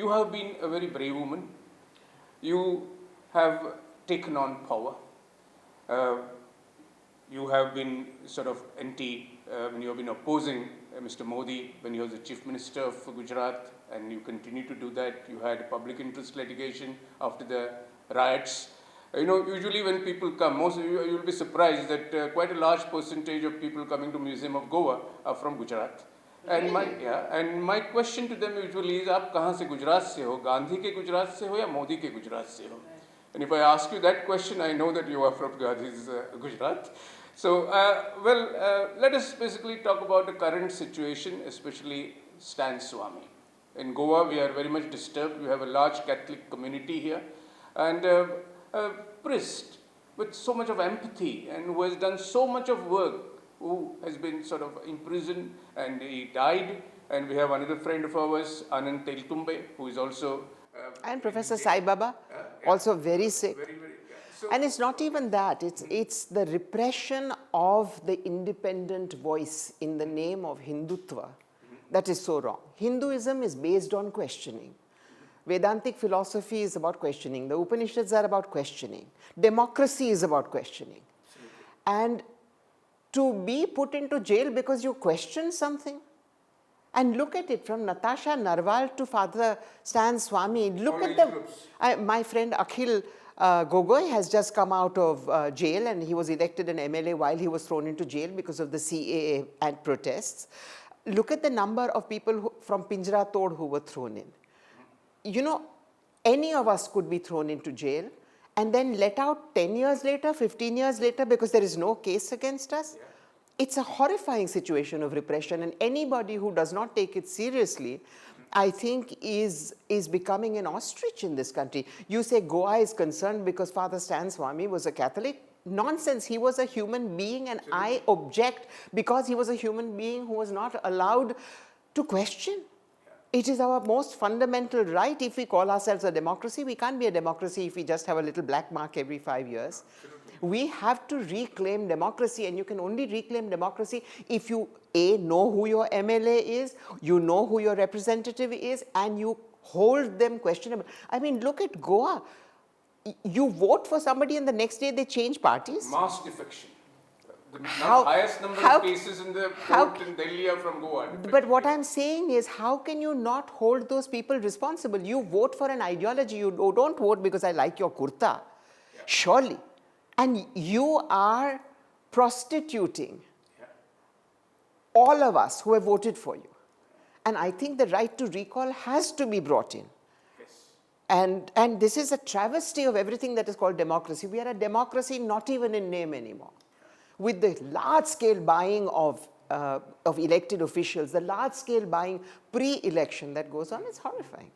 you have been a very brave woman. You have taken on power. You have been sort of when you have been opposing Mr. Modi when he was the Chief Minister of Gujarat, and you continue to do that. You had public interest litigation after the riots. Usually when people come, you'll be surprised that quite a large percentage of people coming to Museum of Goa are from Gujarat. And my question to them usually is, "Aap kahan se Gujarat se ho? Gandhi ke Gujarat se ho ya Modi ke Gujarat se ho?" And if I ask you that question, I know that you are from Gandhi's Gujarat. So, let us basically talk about the current situation, especially Stan Swami. In Goa, we are very much disturbed. We have a large Catholic community here, and a priest with so much of empathy and who has done so much of work, who has been sort of imprisoned and he died. And we have another friend of ours, Anand Teltumbe, who is also and Professor Sai Baba, also very sick. Very, so, and it's not even that, it's the repression of the independent voice in the name of hindutva that is so wrong. Hinduism is based on questioning. Vedantic philosophy is about questioning. The Upanishads are about questioning. Democracy is about questioning. And to be put into jail because you question something, and look at it from Natasha Narwal to Father Stan Swami. Look at them. My friend Akhil Gogoi has just come out of jail, and he was elected an MLA while he was thrown into jail because of the CAA and protests. Look at the number of people from Pinjra Tod who were thrown in. Any of us could be thrown into jail and then let out 10 years later, 15 years later, because there is no case against us. Yeah. It's a horrifying situation of repression, and anybody who does not take it seriously, I think, is becoming an ostrich in this country. You say Goa is concerned because Father Stan Swami was a Catholic. Nonsense. He was a human being, and I object because he was a human being who was not allowed to question. It is our most fundamental right. If we call ourselves a democracy, we can't be a democracy if we just have a little black mark every 5 years. We have to reclaim democracy, and you can only reclaim democracy if you, A, know who your MLA is, you know who your representative is, and you hold them questionable. I mean, look at Goa. You vote for somebody and the next day they change parties. Mass defection. The highest number of cases in the court in Delhi are from Goa. But what I'm saying is, how can you not hold those people responsible? You vote for an ideology. You don't vote because I like your kurta. Yeah. Surely. And you are prostituting all of us who have voted for you. And I think the right to recall has to be brought in. Yes. And this is a travesty of everything that is called democracy. We are a democracy not even in name anymore. With the large-scale buying of elected officials, the large-scale buying pre-election that goes on, it's horrifying.